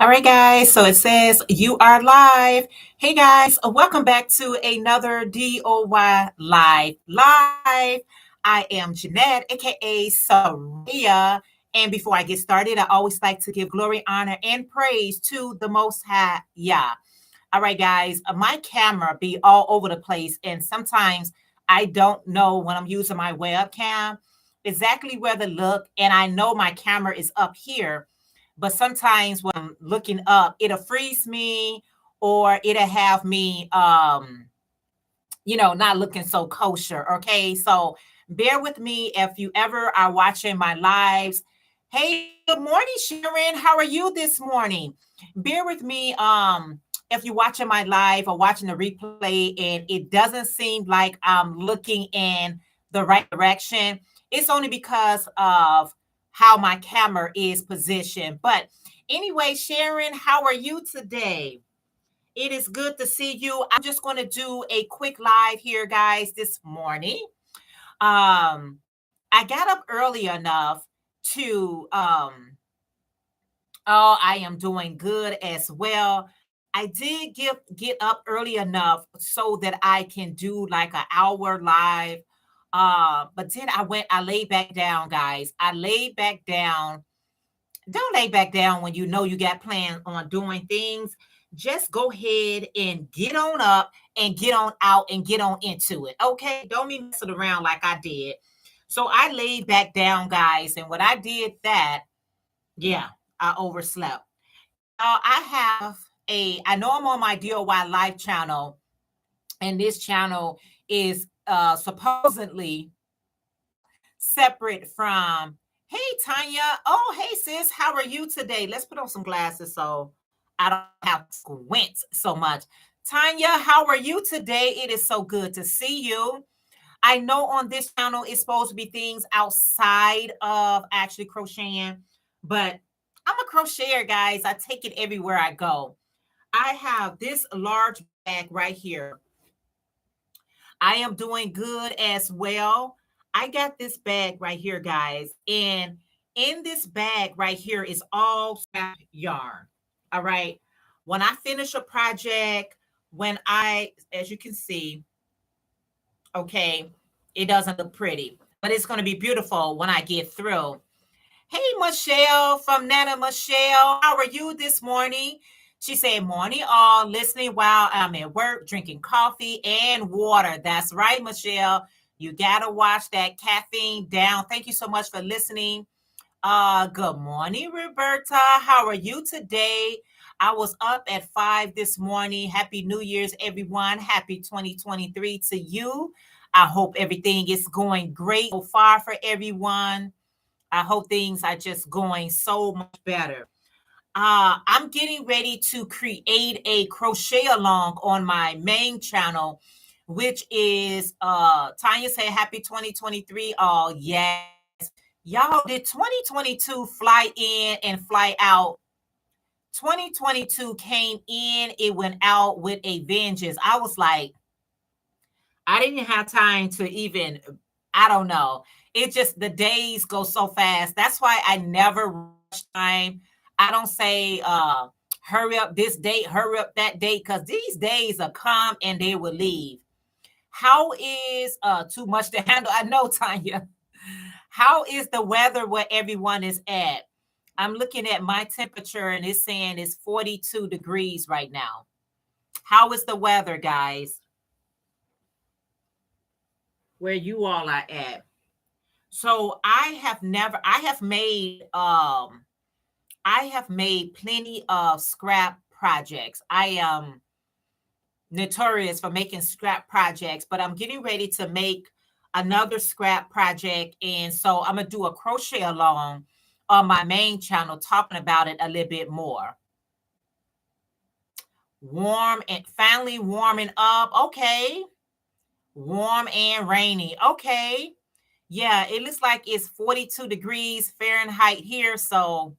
All right, guys. So it says you are live. Hey, guys. Welcome back to another DOY Live. I am Jeanette, aka Sarayah. And before I get started, I always like to give glory, honor, and praise to the Most High. Yeah. All right, guys. My camera be all over the place, and sometimes I don't know when I'm using my webcam exactly where to look. And I know my camera is up here, but sometimes when I'm looking up, it'll freeze me or it'll have me not looking so kosher. Okay. So bear with me if you ever are watching my lives. Hey, good morning, Sharon. How are you this morning? Bear with me. If you're watching my live or watching the replay and it doesn't seem like I'm looking in the right direction, it's only because of how my camera is positioned. But anyway, Sharon, how are you today? It is good to see you. I'm just going to do a quick live here, guys, this morning. I got up early enough to oh, I am doing good as well. I did get up early enough so that I can do like an hour live. But then I laid back down, guys. I laid back down. Don't lay back down when you know you got plans on doing things. Just go ahead and get on up and get on out and get on into it. Okay. Don't be messing around like I did. So I laid back down, guys. And when I did that, yeah, I overslept. I have I know I'm on my DOY Live channel, and this channel is supposedly separate from, hey, Tanya. Oh, hey, sis. How are you today? Let's put on some glasses so I don't have to squint so much. Tanya, how are you today? It is so good to see you. I know on this channel it's supposed to be things outside of actually crocheting, but I'm a crocheter, guys. I take it everywhere I go. I have this large bag right here. I am doing good as well. I got this bag right here, guys. And in this bag right here is all scrap yarn. All right. When I finish a project, as you can see, okay, it doesn't look pretty, but it's going to be beautiful when I get through. Hey, Michelle from Nana Michelle. How are you this morning? She said, morning all, listening while I'm at work, drinking coffee and water. That's right, Michelle. You got to watch that caffeine down. Thank you so much for listening. Good morning, Roberta. How are you today? I was up at 5 this morning. Happy New Year's, everyone. Happy 2023 to you. I hope everything is going great so far for everyone. I hope things are just going so much better. I'm getting ready to create a crochet along on my main channel, which is Tanya said happy 2023. Oh, yes. Y'all, did 2022 fly in and fly out? 2022 came in, it went out with a vengeance. I was like, I didn't have time to even, I don't know. It just, the days go so fast. That's why I never rush time. I don't say, hurry up this date, hurry up that date, because these days will come and they will leave. How is too much to handle? I know, Tanya. How is the weather where everyone is at? I'm looking at my temperature and it's saying it's 42 degrees right now. How is the weather, guys? Where you all are at? So I have made plenty of scrap projects. I am notorious for making scrap projects, but I'm getting ready to make another scrap project. And so I'm going to do a crochet along on my main channel, talking about it a little bit more. Warm and finally warming up. Okay. Warm and rainy. Okay. Yeah, it looks like it's 42 degrees Fahrenheit here. So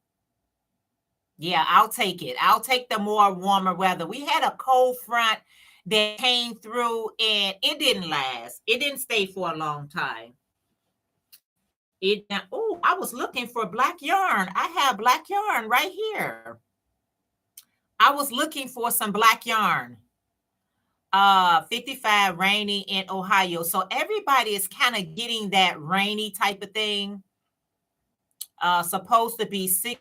yeah, I'll take it. I'll take the more warmer weather. We had a cold front that came through and it didn't last. It didn't stay for a long time. I was looking for black yarn. I have black yarn right here. I was looking for some black yarn. 55 rainy in Ohio. So everybody is kind of getting that rainy type of thing. Supposed to be 60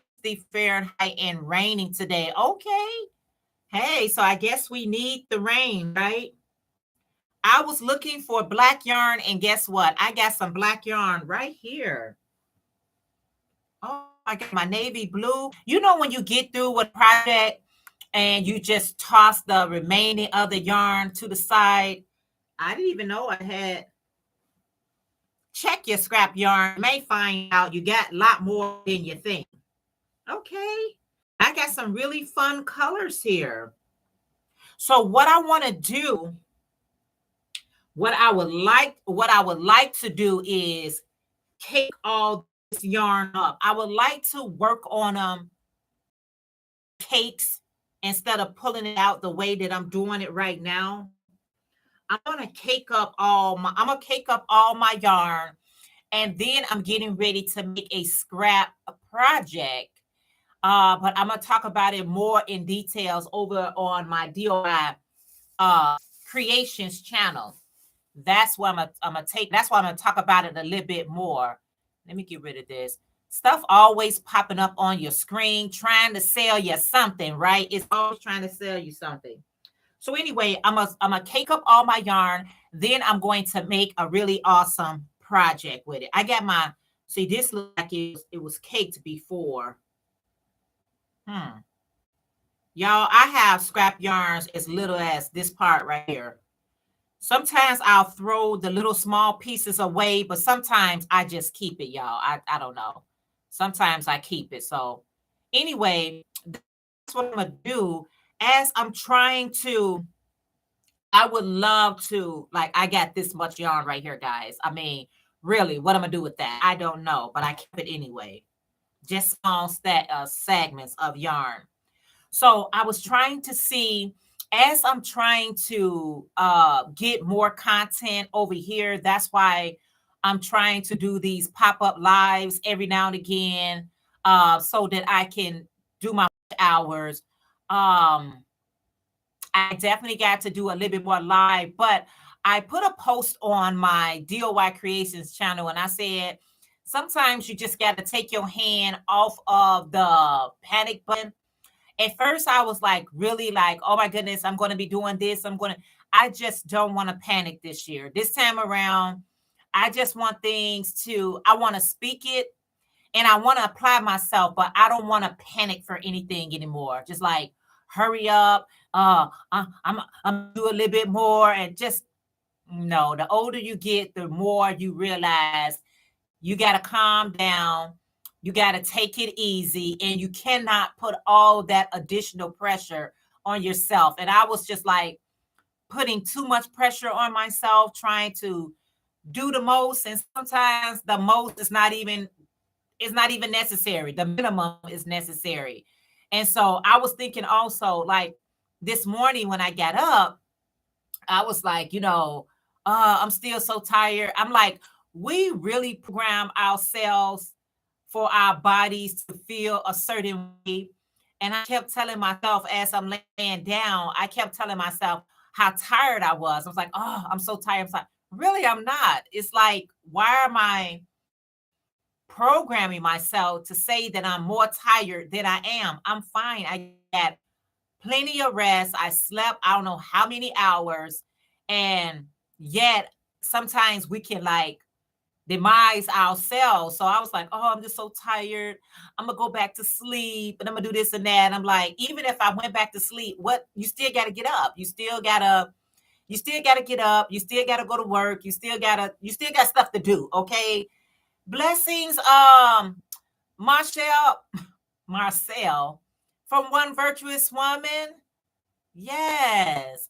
Fahrenheit and raining today. Okay. Hey, so I guess we need the rain, right? I was looking for black yarn, and guess what? I got some black yarn right here. Oh, I got my navy blue. You know, when you get through with a project and you just toss the remaining of the yarn to the side. I didn't even know I had. Check your scrap yarn. You may find out you got a lot more than you think. Okay. I got some really fun colors here. So what I want to do, what I would like to do is cake all this yarn up. I would like to work on cakes instead of pulling it out the way that I'm doing it right now. I'm gonna cake up all my yarn, and then I'm getting ready to make a scrap project. But I'm gonna talk about it more in details over on my DOI creations channel. That's why that's why I'm gonna talk about it a little bit more. Let me get rid of this. Stuff always popping up on your screen, trying to sell you something, right? It's always trying to sell you something. So anyway, I'm gonna cake up all my yarn. Then I'm going to make a really awesome project with it. I got my, see, this looks like it was caked before. Y'all, I have scrap yarns as little as this part right here. Sometimes I'll throw the little small pieces away, but sometimes I just keep it, y'all. I don't know. Sometimes I keep it. So anyway, that's what I'm gonna do. As I'm trying to, I would love to, like, I got this much yarn right here, guys. I mean, really, what I'm gonna do with that? I don't know, but I keep it anyway. Just small segments of yarn. So I was trying to see, as I'm trying to get more content over here. That's why I'm trying to do these pop-up lives every now and again, so that I can do my hours. I definitely got to do a little bit more live, but I put a post on my DOY Creations channel, and I said, sometimes you just got to take your hand off of the panic button. At first, I was like, really like, oh my goodness, I'm going to be doing this. I just don't want to panic this year. This time around, I just want I want to speak it and I want to apply myself, but I don't want to panic for anything anymore. Just like, hurry up. I'm do a little bit more, and just no. The older you get, the more you realize you got to calm down. You got to take it easy, and you cannot put all that additional pressure on yourself. And I was just like putting too much pressure on myself, trying to do the most, and sometimes the most is not even necessary. The minimum is necessary. And so I was thinking also, like, this morning when I got up, I was like, I'm still so tired. I'm like, we really program ourselves for our bodies to feel a certain way. And I kept telling myself as I'm laying down, I kept telling myself how tired I was. I was like, oh, I'm so tired. I'm like, really, I'm not. It's like, why am I programming myself to say that I'm more tired than I am? I'm fine. I got plenty of rest. I slept, I don't know how many hours. And yet sometimes we can like demise ourselves. So I was like, oh, I'm just so tired. I'm gonna go back to sleep and I'm gonna do this and that. And I'm like, even if I went back to sleep, what, you still gotta get up. You still gotta get up. You still gotta go to work. You still got stuff to do. Okay. Blessings, Marcel from One Virtuous Woman. Yes.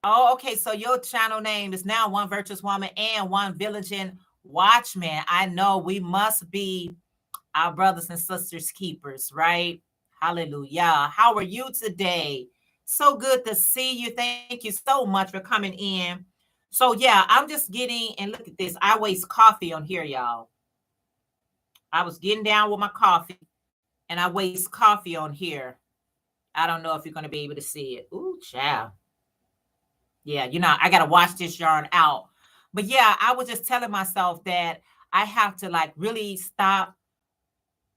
Oh, okay. So your channel name is now One Virtuous Woman and One Villaging Watchman. I know we must be our brothers and sisters keepers, right? Hallelujah. How are you today? So good to see you. Thank you so much for coming in. So yeah, I'm just getting, and look at this. I waste coffee on here, y'all. I was getting down with my coffee and I waste coffee on here. I don't know if you're going to be able to see it. Ooh, child. Yeah, I got to wash this yarn out. But yeah, I was just telling myself that I have to like really stop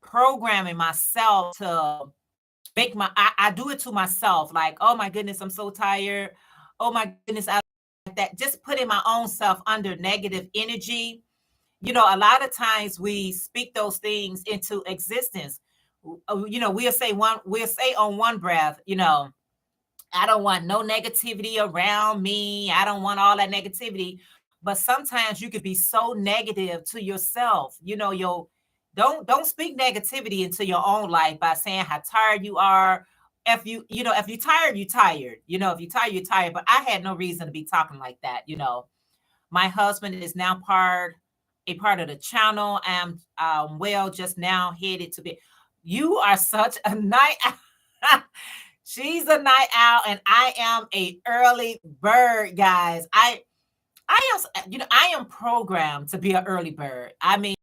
programming myself to make I do it to myself. Like, oh my goodness, I'm so tired. Oh my goodness, I like that. Just putting my own self under negative energy. A lot of times we speak those things into existence. We'll say on one breath, I don't want no negativity around me. I don't want all that negativity. But sometimes you could be so negative to yourself. Don't speak negativity into your own life by saying how tired you are. If you're tired, you're tired. If you're tired, you're tired. But I had no reason to be talking like that. My husband is now a part of the channel. I'm just now headed to be. You are such a night. She's a night owl, and I am a early bird, guys. I am programmed to be an early bird. I mean,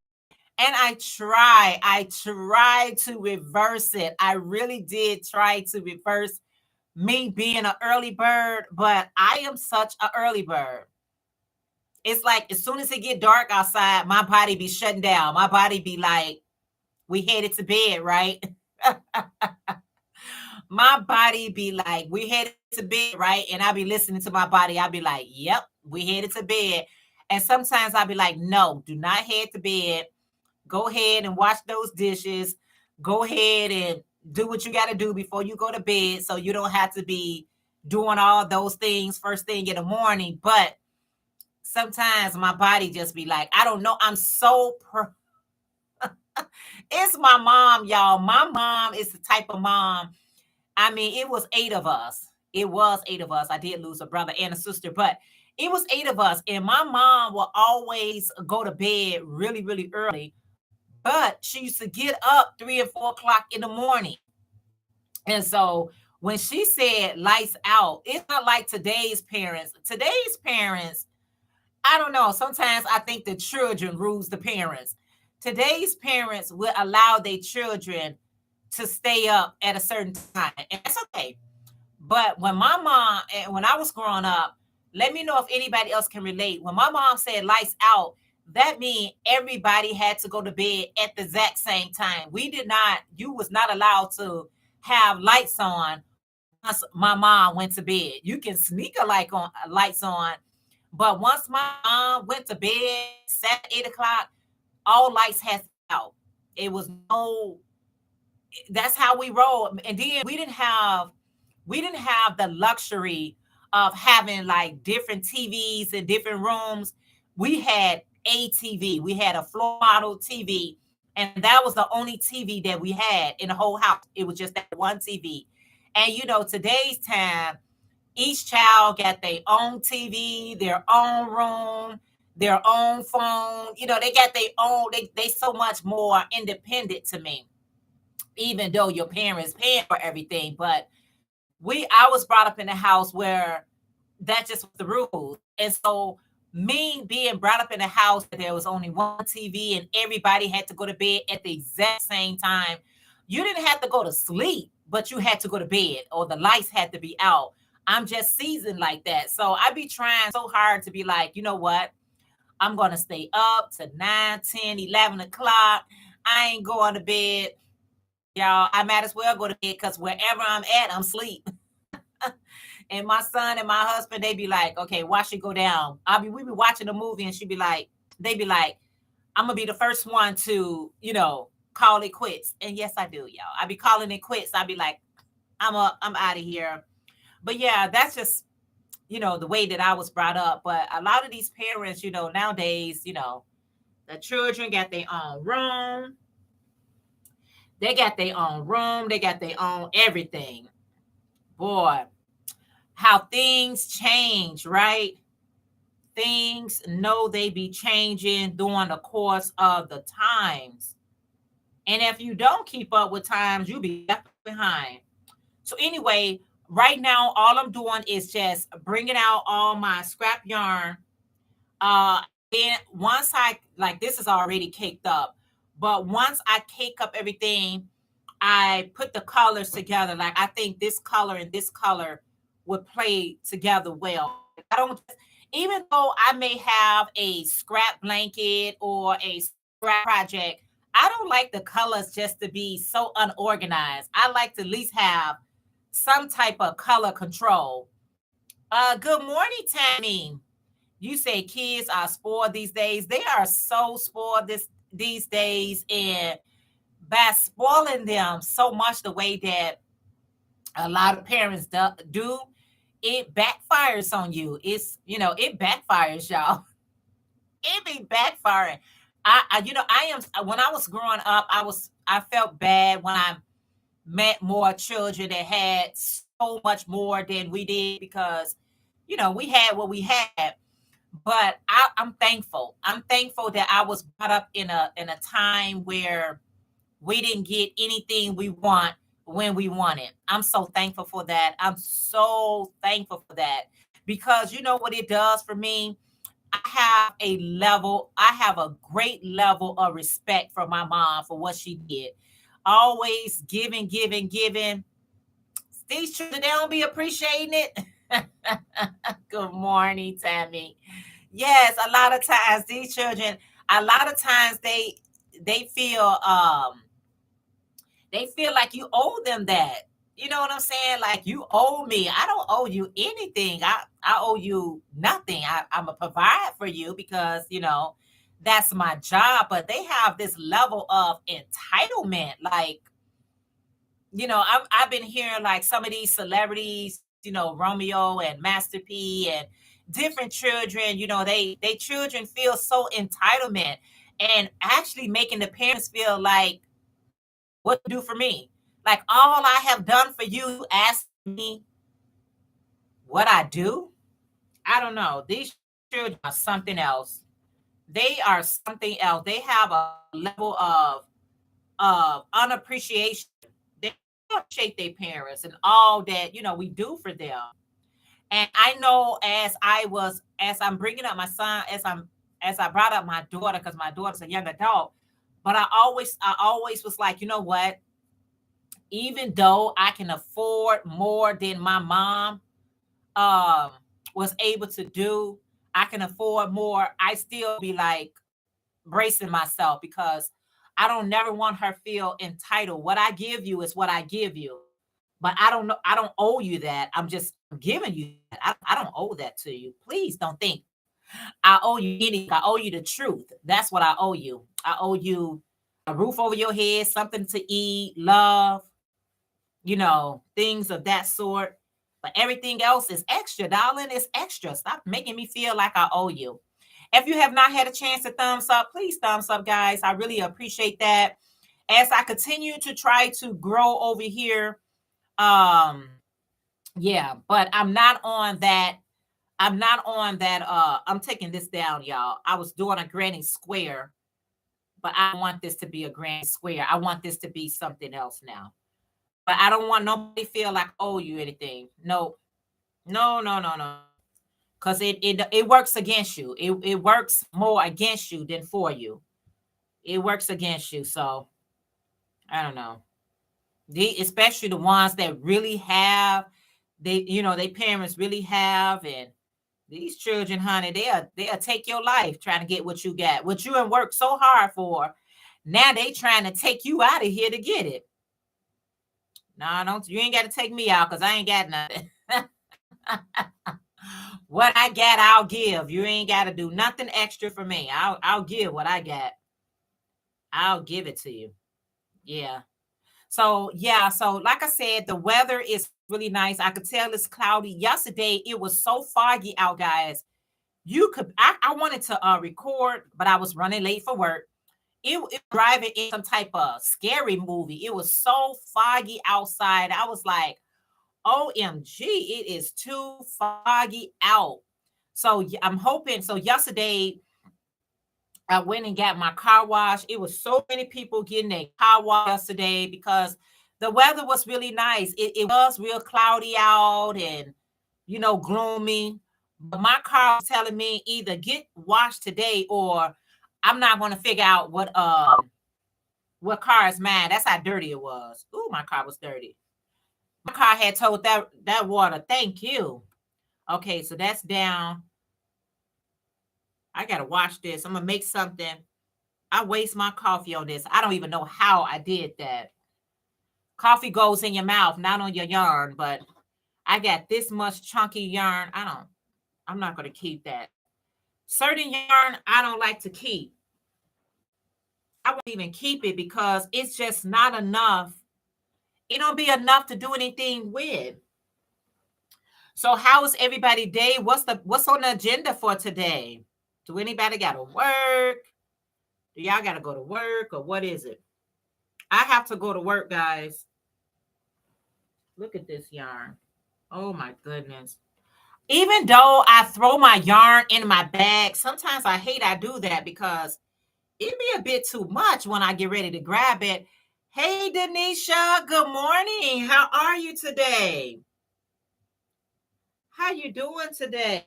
and I try to reverse it. I really did try to reverse me being an early bird, but I am such an early bird. It's like as soon as it get dark outside, my body be shutting down. My body be like, we headed to bed, right? My body be like, we headed to bed, right? And I'll be listening to my body. I'll be like, yep, we headed to bed. And sometimes I'll be like, no, do not head to bed. Go ahead and wash those dishes. Go ahead and do what you got to do before you go to bed so you don't have to be doing all those things first thing in the morning. But sometimes my body just be like, I don't know. It's my mom, y'all. My mom is the type of mom. I mean, it was 8 of us. It was 8 of us. I did lose a brother and a sister, but it was 8 of us. And my mom will always go to bed really, really early. But she used to get up 3 and 4 o'clock in the morning. And so when she said lights out, it's not like today's parents. Today's parents, I don't know. Sometimes I think the children rules the parents. Today's parents will allow their children to stay up at a certain time, and that's okay. But when my mom and when I was growing up, let me know if anybody else can relate. When my mom said lights out, that means everybody had to go to bed at the exact same time. You was not allowed to have lights on once my mom went to bed. You can sneak lights on, but once my mom went to bed, 7, 8 o'clock, all lights had to be out. It was no. That's how we roll. And then we didn't have the luxury of having like different TVs in different rooms. We had a TV. We had a floor model TV, and that was the only TV that we had in the whole house. It was just that one TV. And today's time, each child got their own TV, their own room, their own phone. They got their own. They so much more independent to me, even though your parents paying for everything. But I was brought up in a house where that just was the rules. And so me being brought up in a house that there was only one TV and everybody had to go to bed at the exact same time, you didn't have to go to sleep, but you had to go to bed or the lights had to be out. I'm just seasoned like that. So I be trying so hard to be like, you know what? I'm going to stay up to 9, 10, 11 o'clock. I ain't going to bed. Y'all, I might as well go to bed because wherever I'm at, I'm asleep. And my son and my husband, they be like, okay, watch it go down. We be watching a movie and they be like, I'm gonna be the first one to, call it quits. And yes, I do, y'all. I be calling it quits. I be like, I'm out of here. But yeah, that's just, the way that I was brought up. But a lot of these parents, nowadays, the children got their own room. They got their own room. They got their own everything. Boy, how things change, right? Things know they be changing during the course of the times. And if you don't keep up with times, you'll be left behind. So anyway, right now, all I'm doing is just bringing out all my scrap yarn. Uh, then once I, like, this is already caked up, but once I cake up everything, I put the colors together. Like I think this color and this color would play together well. I don't, even though I may have a scrap blanket or a scrap project, I don't like the colors just to be so unorganized. I like to at least have some type of color control. Good morning, Tammy. You say kids are spoiled these days. They are so spoiled these days, and by spoiling them so much the way that a lot of parents do, it backfires on you. It backfires, y'all. It be backfiring. I am, when I was growing up, I felt bad when I met more children that had so much more than we did, because we had what we had. But I'm thankful. I'm thankful that I was brought up in a time where we didn't get anything we want when we want it. I'm so thankful for that. I'm so thankful for that, because you know what it does for me? I have a great level of respect for my mom for what she did. Always giving, giving, giving. These children, they don't be appreciating it. Good morning, Tammy. Yes, a lot of times these children, a lot of times they feel they feel like you owe them that. You know what I'm saying? Like, you owe me. I don't owe you anything. I owe you nothing. I'm a provide for you because that's my job. But they have this level of entitlement. Like, I've been hearing like some of these celebrities, Romeo and Master P and different children, they children feel so entitlement, and actually making the parents feel like, what to do for me? Like, all I have done for you, ask me what I do? I don't know. These children are something else. They are something else. They have a level of unappreciation. They don't appreciate their parents and all that, we do for them. And I know, as I'm bringing up my son, as I brought up my daughter, because my daughter's a young adult, but I always was like, you know what? Even though I can afford more than my mom um was able to do, I can afford more. I still be like bracing myself, because I don't never want her feel entitled. What I give you is what I give you. But I don't know, I don't owe you that. I'm just giving you that. I don't owe that to you. Please don't think I owe you anything. I owe you the truth. That's what I owe you. I owe you a roof over your head, something to eat, love, things of that sort. But everything else is extra, darling. It's extra. Stop making me feel like I owe you. If you have not had a chance to thumbs up, please thumbs up, guys. I really appreciate that. As I continue to try to grow over here, um, yeah, but I'm not on that. I'm not on that. I'm taking this down, y'all. I was doing a granny square, but I want this to be a granny square. I want this to be something else now. But I don't want nobody feel like I owe you anything. No, no, no, no, no. Because it works against you. It works more against you than for you. It works against you. So I don't know. Especially the ones that really have, they parents really have, and these children, honey, they'll take your life trying to get what you got, what you have worked so hard for. Now they trying to take you out of here to get it. No, don't, you ain't got to take me out, because I ain't got nothing. What I got, I'll give. You ain't got to do nothing extra for me. I'll give what I got. I'll give it to you. Yeah. So yeah, so like I said, the weather is really nice. I could tell it's cloudy. Yesterday it was so foggy out, guys. I wanted to record, but I was running late for work. It driving in some type of scary movie. It was so foggy outside. I was like, OMG, it is too foggy out. So I'm hoping. So yesterday I went and got my car wash. It was so many people getting a car wash yesterday because the weather was really nice. It was real cloudy out and gloomy. But my car was telling me either get washed today or I'm not going to figure out What car is mine? That's how dirty it was. Ooh, my car was dirty. My car had told that water, thank you. Okay, so that's down. I gotta watch this. I'm gonna make something. I waste my coffee on this. I don't even know how I did that. Coffee goes in your mouth, not on your yarn, but I got this much chunky yarn. I'm not gonna keep that. Certain yarn I don't like to keep. I won't even keep it because it's just not enough. It don't be enough to do anything with. So how is everybody day? What's on the agenda for today? Do anybody gotta work? Do y'all gotta go to work or what is it? I have to go to work, guys. Look at this yarn. Oh my goodness. Even though I throw my yarn in my bag, sometimes I hate I do that because it'd be a bit too much when I get ready to grab it. Hey, Denisha, good morning. How are you today? How you doing today?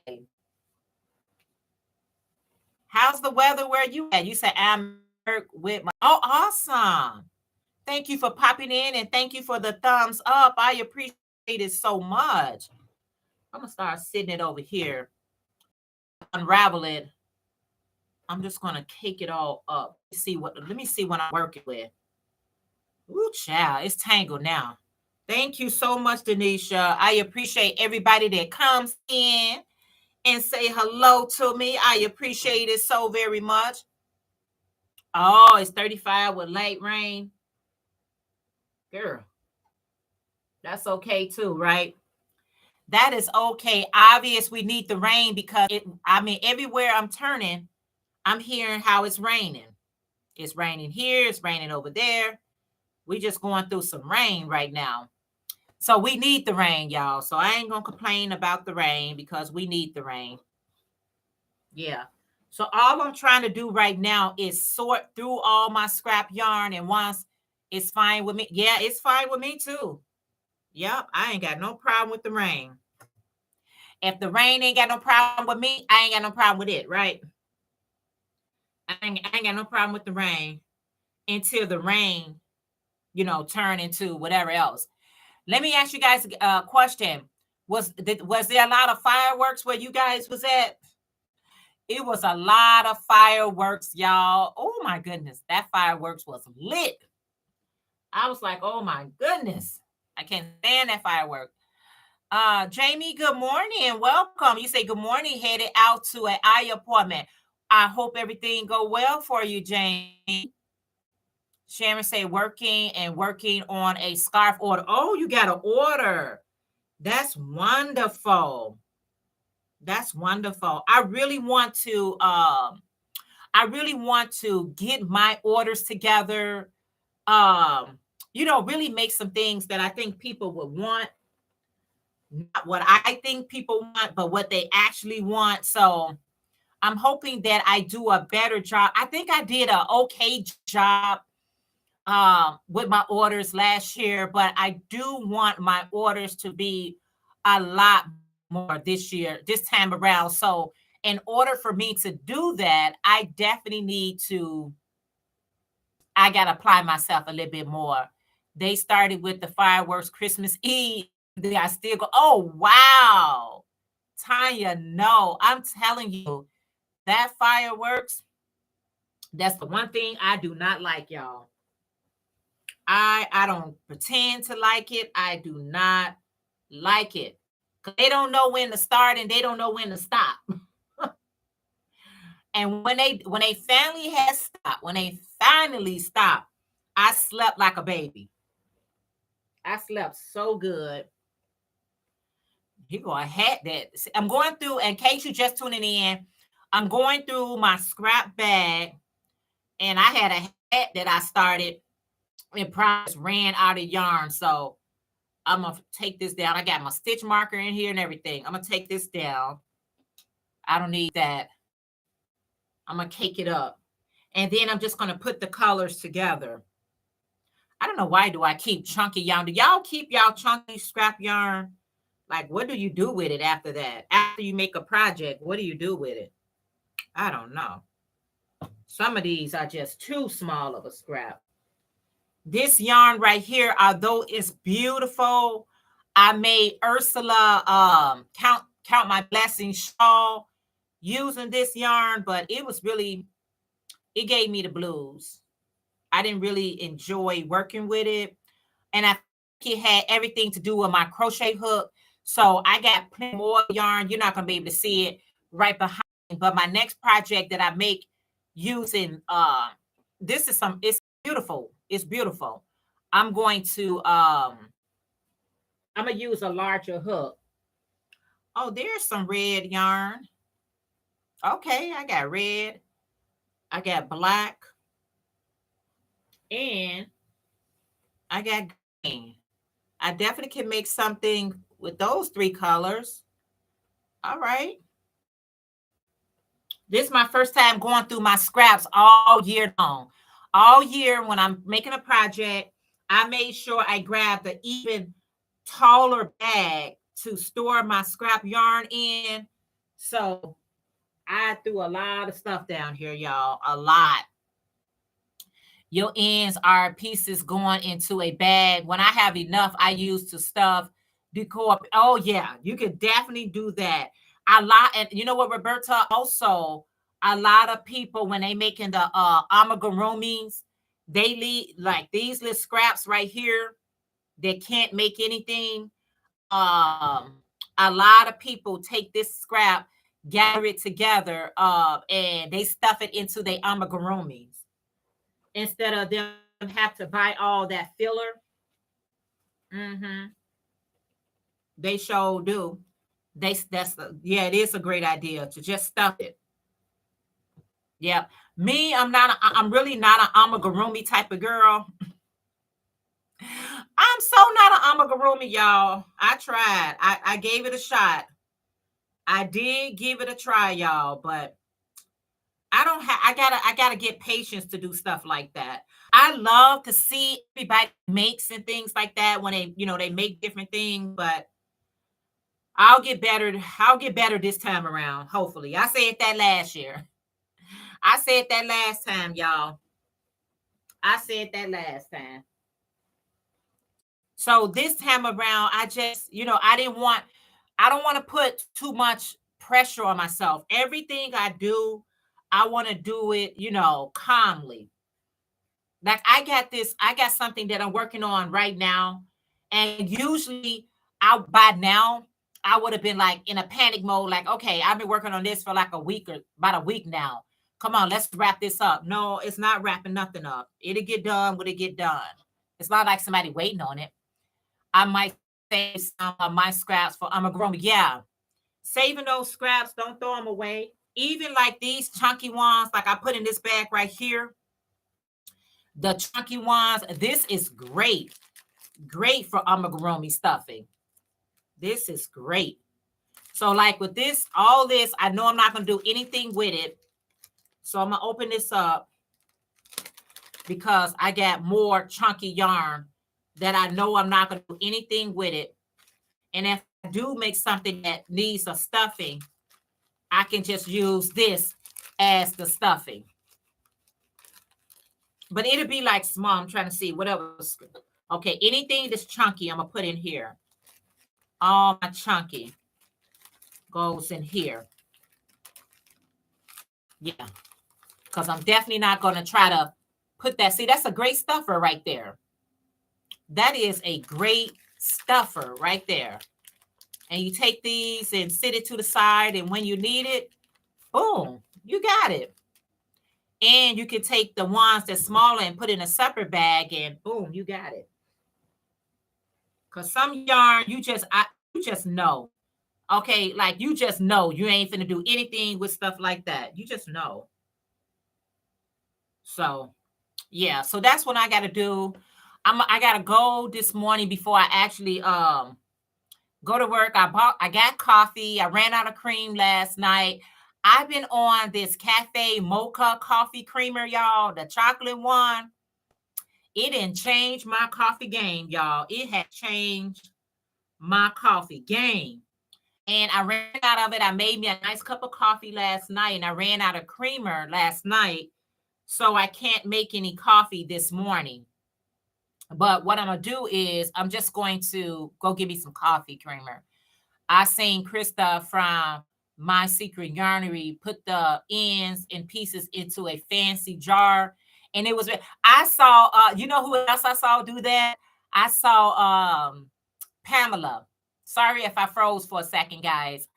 How's the weather where you at? You said I'm with my. Oh, awesome. Thank you for popping in and thank you for the thumbs up. I appreciate it so much. I'm gonna start sitting it over here, unravel it. I'm just gonna cake it all up. Let me see what I'm working with. Ooh, child, it's tangled now. Thank you so much, Denisha. I appreciate everybody that comes in and say hello to me. I appreciate it so very much. Oh, it's 35 with light rain. Girl, that's okay too, right? That is okay. Obvious we need the rain because everywhere I'm turning, I'm hearing how it's raining. It's raining here, it's raining over there. We just going through some rain right now. So we need the rain, y'all. So I ain't gonna complain about the rain because we need the rain. Yeah. So all I'm trying to do right now is sort through all my scrap yarn, and once it's fine with me. Yeah, it's fine with me too. Yep, I ain't got no problem with the rain. If the rain ain't got no problem with me, I ain't got no problem with it, right? I ain't got no problem with the rain until the rain, turn into whatever else. Let me ask you guys a question. Was there a lot of fireworks where you guys was at? It was a lot of fireworks, y'all. Oh my goodness, that fireworks was lit. I was like, oh my goodness, I can't stand that firework. Jamie, good morning. Welcome. You say good morning, headed out to an eye appointment. I hope everything go well for you, Jamie. Sharon say working on a scarf order. Oh, you got an order. That's wonderful. That's wonderful. I really want to get my orders together. Really make some things that I think people would want. Not what I think people want, but what they actually want. So I'm hoping that I do a better job. I think I did an okay job with my orders last year, but I do want my orders to be a lot more this time around. So in order for me to do that, I definitely I got to apply myself a little bit more. They started with the fireworks Christmas Eve. I still go, oh, wow. Tanya, no, I'm telling you, that fireworks, that's the one thing I do not like, y'all. I don't pretend to like it. I do not like it. They don't know when to start and they don't know when to stop. And when they finally stopped, I slept like a baby. I slept so good. You're going to hat that. I'm going through, in case you're just tuning in, I'm going through my scrap bag, and I had a hat that I started and probably ran out of yarn. So I'm going to take this down. I got my stitch marker in here and everything. I'm going to take this down. I don't need that. I'm going to cake it up. And then I'm just going to put the colors together. I don't know why do I keep chunky yarn. Do y'all keep y'all chunky scrap yarn? Like, what do you do with it after that? After you make a project, what do you do with it? I don't know. Some of these are just too small of a scrap. This yarn right here, although it's beautiful, I made Ursula count my blessings shawl using this yarn, but it was really, it gave me the blues. I didn't really enjoy working with it. And I think it had everything to do with my crochet hook. So I got plenty more yarn. You're not gonna be able to see it right behind. But my next project that I make using this is it's beautiful. It's beautiful. I'm going to I'm gonna use a larger hook. Oh, there's some red yarn. Okay, I got red, I got black, and I got green. I definitely can make something with those three colors. All right. This is my first time going through my scraps all year long. All year when I'm making a project, I made sure I grabbed the even taller bag to store my scrap yarn in. So I threw a lot of stuff down here, y'all. A lot. Your ends are pieces going into a bag. When I have enough, I use to stuff decor. Oh yeah, you could definitely do that. A lot, and you know what, Roberta? Also, a lot of people when they making the amigurumis, they leave like these little scraps right here. They can't make anything. A lot of people take this scrap, gather it together, and they stuff it into their amigurumis instead of them have to buy all that filler. Mm-hmm. They sure do. Yeah, it is a great idea to just stuff it. Yep. Me, I'm really not an amigurumi type of girl. I'm so not an amigurumi, y'all. I tried. I gave it a shot. I did give it a try, y'all, but I gotta get patience to do stuff like that. I love to see everybody makes and things like that when they make different things, but I'll get better. I'll get better this time around. Hopefully. I said that last year. I said that last time, y'all. I said that last time. So this time around, I just, I don't want to put too much pressure on myself. Everything I do, I want to do it, calmly. Like I got something that I'm working on right now. And usually by now, I would have been like in a panic mode, like, okay, I've been working on this for like a week or about a week now. Come on, let's wrap this up. No, it's not wrapping nothing up. It'll get done when it get done. It's not like somebody waiting on it. I might save some of my scraps for I'm a grown. Yeah. Saving those scraps, don't throw them away. Even like these chunky ones, like I put in this bag right here. The chunky ones, this is great. Great for amigurumi stuffing. This is great. So like with this, all this, I know I'm not going to do anything with it. So I'm going to open this up because I got more chunky yarn that I know I'm not going to do anything with it. And if I do make something that needs a stuffing, I can just use this as the stuffing. But it'll be like small. I'm trying to see what else. Okay, anything that's chunky, I'm going to put in here. All my chunky goes in here. Yeah, because I'm definitely not going to try to put that. See, that's a great stuffer right there. That is a great stuffer right there. And you take these and sit it to the side, and when you need it, boom, you got it. And you can take the ones that's smaller and put in a separate bag, and boom, you got it. Because some yarn, you just know. Okay, like you just know you ain't finna do anything with stuff like that. You just know. So, yeah. So that's what I got to do. I got to go this morning before I actually go to work. I got coffee. I ran out of cream last night. I've been on this cafe mocha coffee creamer, y'all, the chocolate one. It didn't change my coffee game, y'all. It had changed my coffee game. And I ran out of it. I made me a nice cup of coffee last night, and I ran out of creamer last night. So I can't make any coffee this morning. But what I'm gonna do is I'm just going to go get me some coffee creamer. I seen Krista from My Secret Yarnery put the ends and pieces into a fancy jar, and it was. I saw. You know who else I saw do that? I saw Pamela. Sorry if I froze for a second, guys.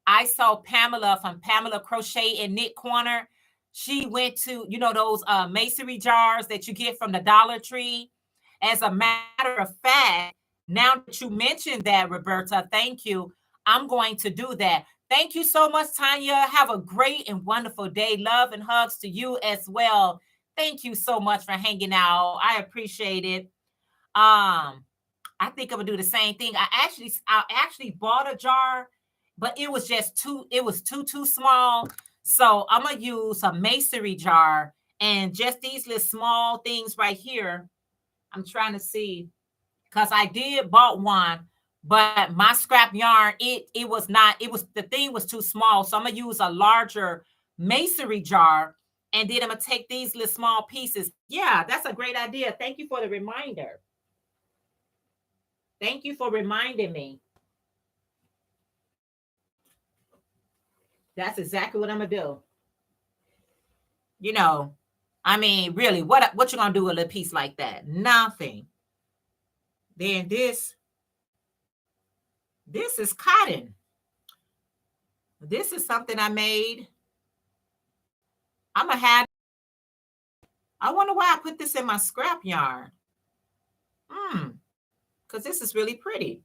I saw Pamela from Pamela Crochet and Knit Corner. She went to, those masonry jars that you get from the Dollar Tree. As a matter of fact, now that you mentioned that, Roberta, thank you. I'm going to do that. Thank you so much, Tanya. Have a great and wonderful day. Love and hugs to you as well. Thank you so much for hanging out. I appreciate it. I think I'm gonna do the same thing. I actually bought a jar, but it was just too small. So I'm gonna use a masonry jar and just these little small things right here. I'm trying to see because I did bought one, but my scrap yarn, it was not, it was the thing was too small. So I'm gonna use a larger masonry jar and then I'm gonna take these little small pieces. Yeah, that's a great idea. Thank you for the reminder. Thank you for reminding me. That's exactly what I'm gonna do. You know, I mean, really, what you gonna do with a little piece like that? Nothing. Then this is cotton. This is something I made. I'm gonna have. I wonder why I put this in my scrap yarn. Hmm, because this is really pretty.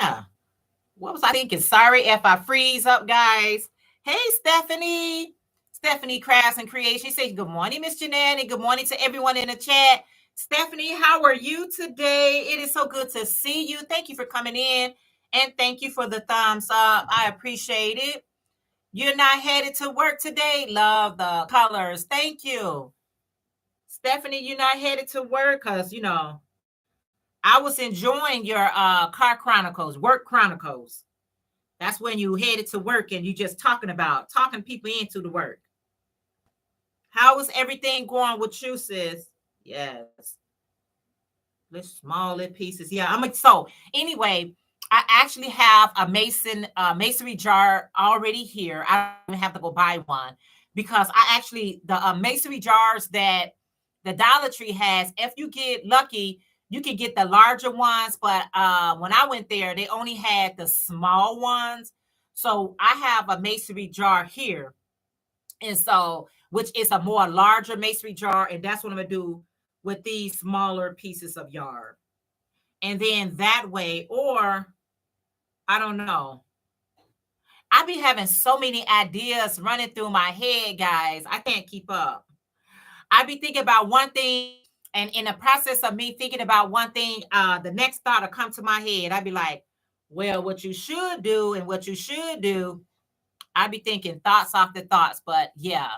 Yeah. What was I thinking? Sorry if I freeze up, guys. Hey, Stephanie. Stephanie Crafts and Creation. She says, good morning, Miss Jeanette, and good morning to everyone in the chat. Stephanie, how are you today? It is so good to see you. Thank you for coming in, and thank you for the thumbs up. I appreciate it. You're not headed to work today. Love the colors. Thank you. Stephanie, you're not headed to work because, I was enjoying your car chronicles, work chronicles. That's when you headed to work and you just talking people into the work. How is everything going with you, sis? Yes. Little small little pieces. Yeah. So anyway, I actually have a masonry jar already here. I don't even have to go buy one because I actually the masonry jars that the Dollar Tree has, if you get lucky, you can get the larger ones. But when I went there, they only had the small ones. So I have a masonry jar here. And so, which is a more larger masonry jar. And that's what I'm going to do with these smaller pieces of yarn. And then that way, or I don't know. I be having so many ideas running through my head, guys. I can't keep up. I be thinking about one thing, and in the process of me thinking about one thing, the next thought will come to my head. I'd be like, well, what you should do and what you should do. I'd be thinking thoughts after thoughts. But yeah,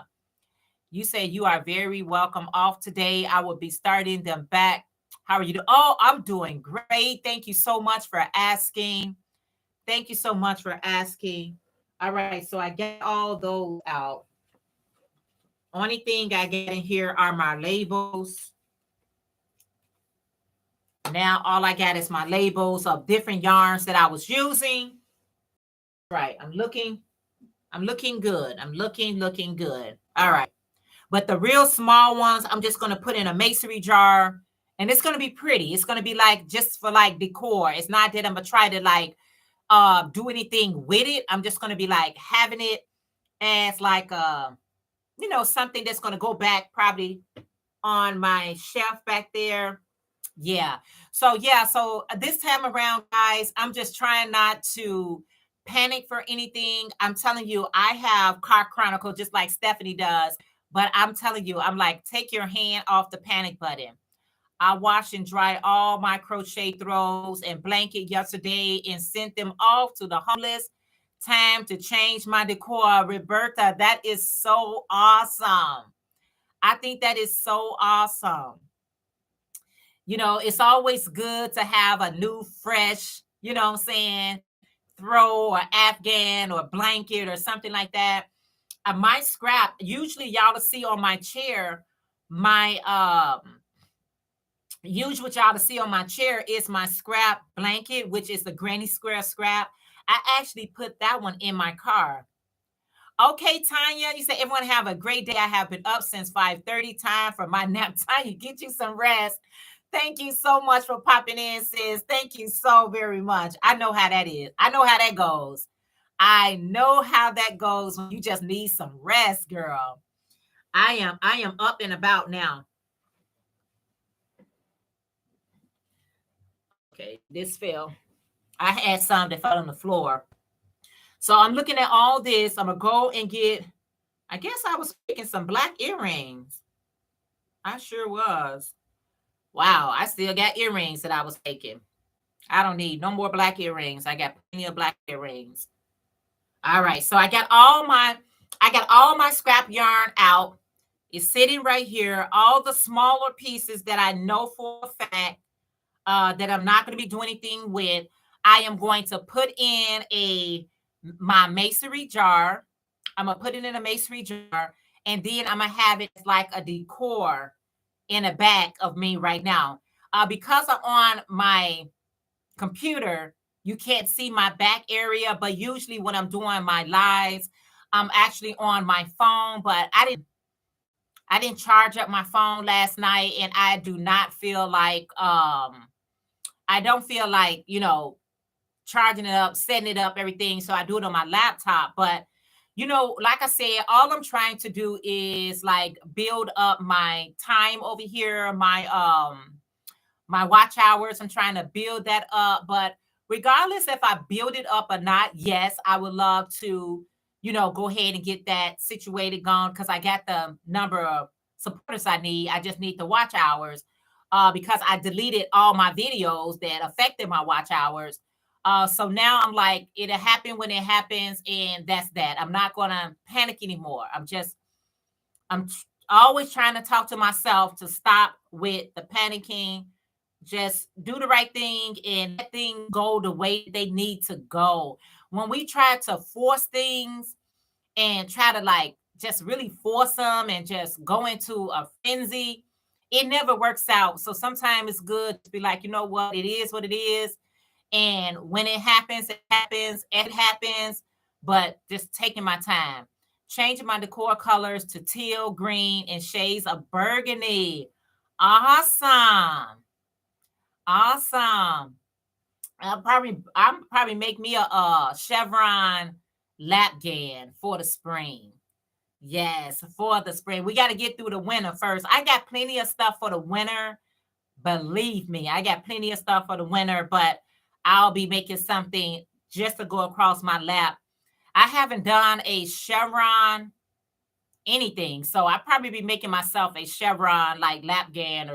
you say you are very welcome off today. I will be starting them back. How are you doing? Oh, I'm doing great. Thank you so much for asking. Thank you so much for asking. All right, so I get all those out. Only thing I get in here are my labels. Now all I got is my labels of different yarns that I was using. Right, I'm looking good. I'm looking good. All right. But the real small ones, I'm just going to put in a masonry jar and it's going to be pretty. It's going to be like just for like decor. It's not that I'm going to try to like do anything with it. I'm just going to be like having it as like something that's going to go back probably on my shelf back there. Yeah. So this time around, guys, I'm just trying not to panic for anything. I'm telling you, I have Car Chronicle just like Stephanie does, but I'm telling you, I'm like, take your hand off the panic button. I washed and dried all my crochet throws and blanket yesterday and sent them off to the homeless. Time to change my decor. Roberta, that is so awesome. I think that is so awesome. It's always good to have a new, fresh, what I'm saying, throw or Afghan or blanket or something like that. My scrap, usually y'all will see on my chair, my Usually what y'all to see on my chair is my scrap blanket, which is the granny square scrap. I actually put that one in my car. Okay, Tanya, you say everyone have a great day. I have been up since 5:30. Time for my nap. Tanya, get you some rest. Thank you so much for popping in, sis. Thank you so very much. I know how that is. I know how that goes. I know how that goes when you just need some rest, girl. I am up and about now. Okay, this fell. I had some that fell on the floor. So I'm looking at all this. I'm gonna go and get, I guess I was picking some black earrings. I sure was. Wow, I still got earrings that I was taking. I don't need no more black earrings. I got plenty of black earrings. All right, so I got all my scrap yarn out. It's sitting right here. All the smaller pieces that I know for a fact that I'm not going to be doing anything with, I am going to put in my masonry jar. I'm gonna put it in a masonry jar, and then I'm gonna have it like a decor in the back of me right now. Because I'm on my computer, you can't see my back area, but usually when I'm doing my lives, I'm actually on my phone. But I didn't charge up my phone last night, and I do not feel like I don't feel like charging it up, setting it up, everything. So I do it on my laptop. But like I said, all I'm trying to do is like build up my time over here, my watch hours. I'm trying to build that up. But regardless if I build it up or not, yes, I would love to, go ahead and get that situated gone because I got the number of supporters I need. I just need the watch hours because I deleted all my videos that affected my watch hours. So now I'm like, it'll happen when it happens, and that's that. I'm not gonna panic anymore. I'm always trying to talk to myself to stop with the panicking. Just do the right thing and let things go the way they need to go. When we try to force things and try to like just really force them and just go into a frenzy, it never works out. So sometimes it's good to be like, you know what, it is what it is. And when it happens, it happens. But just taking my time, changing my decor colors to teal, green, and shades of burgundy. Awesome. Awesome. I'm probably make me a chevron lap gan for the spring. Yes, for the spring. We got to get through the winter first. I got plenty of stuff for the winter. Believe me, I got plenty of stuff for the winter, but I'll be making something just to go across my lap. I haven't done a chevron anything, so I probably be making myself a chevron like lap gan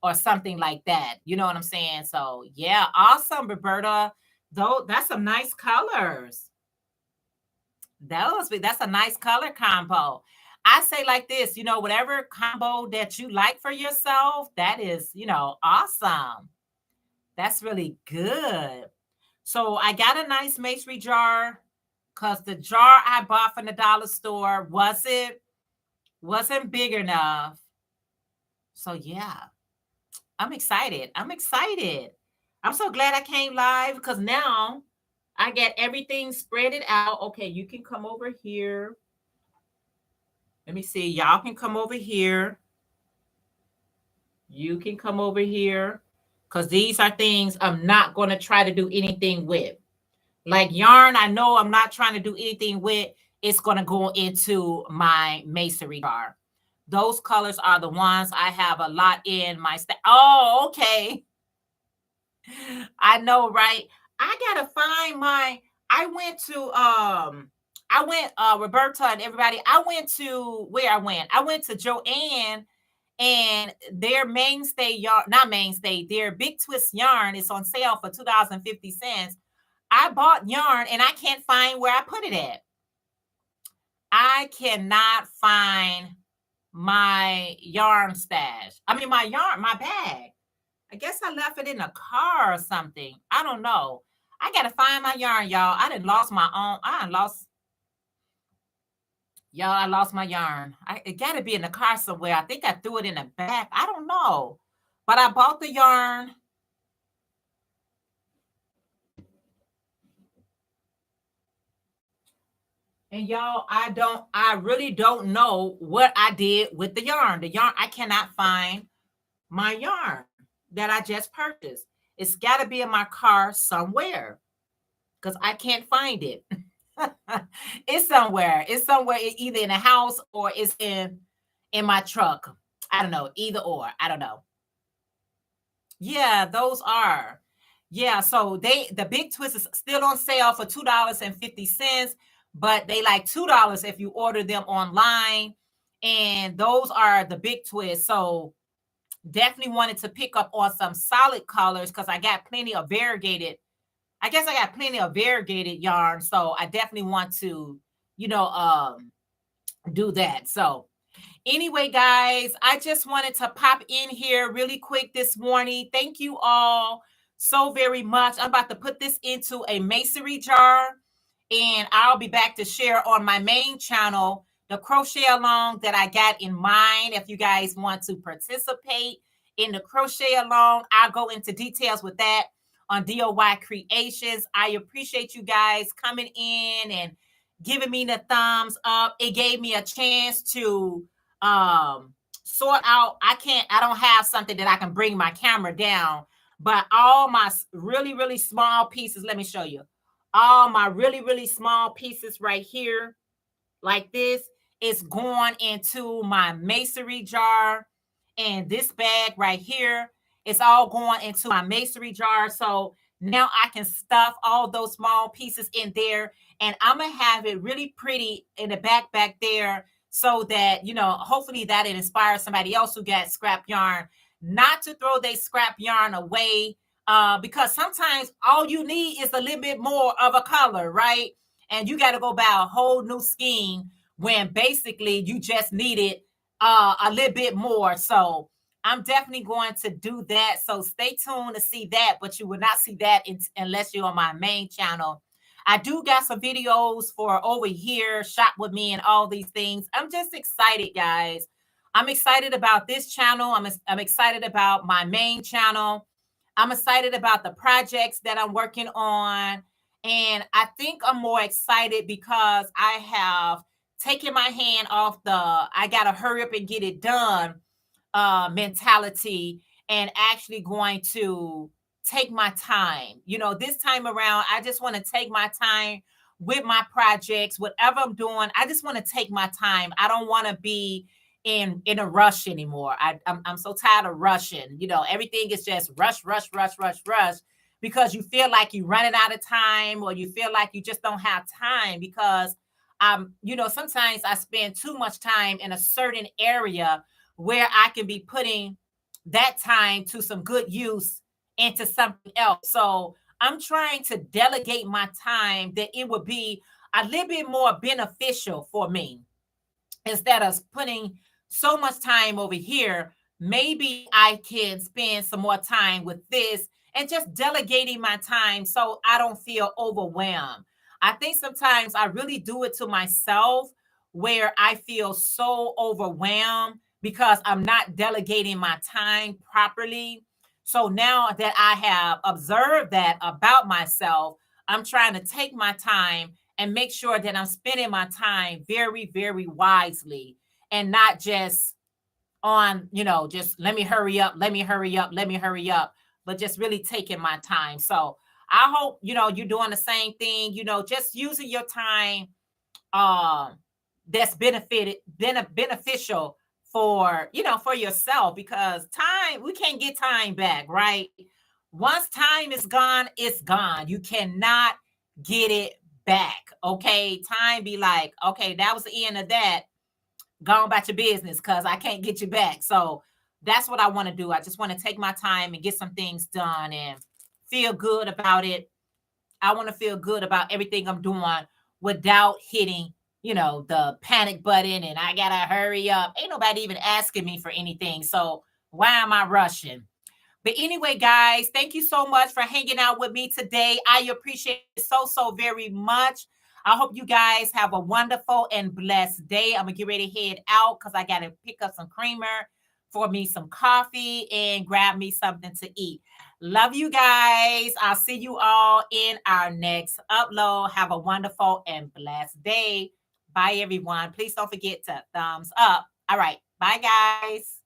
or something like that. You know what I'm saying? So yeah, awesome, Roberta. Though that's some nice colors. That's a nice color combo. I say like this, whatever combo that you like for yourself, that is, awesome. That's really good. So I got a nice masonry jar because the jar I bought from the dollar store wasn't big enough. So yeah, I'm excited. I'm excited. I'm so glad I came live because now I get everything spread it out. Okay, you can come over here. Let me see. Y'all can come over here. You can come over here because these are things I'm not going to try to do anything with. Like yarn, I know I'm not trying to do anything with. It's going to go into my masonry jar. Those colors are the ones I have a lot in my Oh, okay. I know, right? I gotta find Roberta and everybody. I went to where I went. I went to Joanne and their mainstay yarn, not mainstay, their big twist yarn is on sale for 2,050 cents. I bought yarn and I can't find where I put it at. I cannot find my yarn stash. I mean, my bag. I guess I left it in a car or something. I don't know. I gotta find my yarn, y'all. I done lost my own. I lost my yarn. It gotta be in the car somewhere. I think I threw it in the back. I don't know. But I bought the yarn. And y'all, I really don't know what I did with the yarn. The yarn, I cannot find my yarn that I just purchased. It's got to be in my car somewhere because I can't find it. It's somewhere. It's somewhere either in the house or it's in my truck. I don't know. Either or. I don't know. Yeah, those are. Yeah, so the big twist is still on sale for $2.50, but they like $2 if you order them online. And those are the big twist. So definitely wanted to pick up on some solid colors because I got plenty of variegated. I guess I got plenty of variegated yarn. So I definitely want to, you know, do that. So anyway, guys, I just wanted to pop in here really quick this morning. Thank you all so very much. I'm about to put this into a macery jar, and I'll be back to share on my main channel the crochet along that I got in mind. If you guys want to participate in the crochet along, I'll go into details with that on DOY Creations. I appreciate you guys coming in and giving me the thumbs up. It gave me a chance to sort out. I don't have something that I can bring my camera down, but all my really small pieces, let me show you. All my really small pieces right here, like this, is going into my macery jar. And this bag right here is all going into my macery jar. So now I can stuff all those small pieces in there, and I'm gonna have it really pretty in the back there, so that, you know, hopefully that it inspires somebody else who got scrap yarn not to throw their scrap yarn away, because sometimes all you need is a little bit more of a color, right? And you got to go buy a whole new skein when basically you just needed a little bit more. So I'm definitely going to do that. So stay tuned to see that, but you will not see that unless you're on my main channel. I do got some videos for over here, shop with me and all these things. I'm just excited, guys. I'm excited about this channel. I'm excited about my main channel. I'm excited about the projects that I'm working on. And I think I'm more excited because I have taken my hand off the I got to hurry up and get it done mentality, and actually going to take my time. You know, this time around, I just want to take my time with my projects, whatever I'm doing. I just want to take my time. I don't want to be in a rush anymore. I'm so tired of rushing. You know, everything is just rush, because you feel like you're running out of time, or you feel like you just don't have time because you know, sometimes I spend too much time in a certain area where I can be putting that time to some good use into something else. So I'm trying to delegate my time that it would be a little bit more beneficial for me, instead of putting so much time over here. Maybe I can spend some more time with this and just delegating my time so I don't feel overwhelmed. I think sometimes I really do it to myself, where I feel so overwhelmed because I'm not delegating my time properly. So now that I have observed that about myself, I'm trying to take my time and make sure that I'm spending my time very wisely, and not just on, you know, just let me hurry up, but just really taking my time. So I hope, you know, you're doing the same thing, you know, just using your time um that's beneficial for, you know, for yourself, because time, we can't get time back, right? Once time is gone, it's gone. You cannot get it back. Okay, time be like, okay, that was the end of that. Go on about your business, because I can't get you back. So that's what I want to do. I just want to take my time and get some things done and feel good about it. I want to feel good about everything I'm doing without hitting, you know, the panic button and I gotta hurry up. Ain't nobody even asking me for anything. So why am I rushing? But anyway, guys, thank you so much for hanging out with me today. I appreciate it so very much. I hope you guys have a wonderful and blessed day. I'm going to get ready to head out because I got to pick up some creamer for me some coffee and grab me something to eat. Love you guys. I'll see you all in our next upload. Have a wonderful and blessed day. Bye, everyone. Please don't forget to thumbs up. All right. Bye, guys.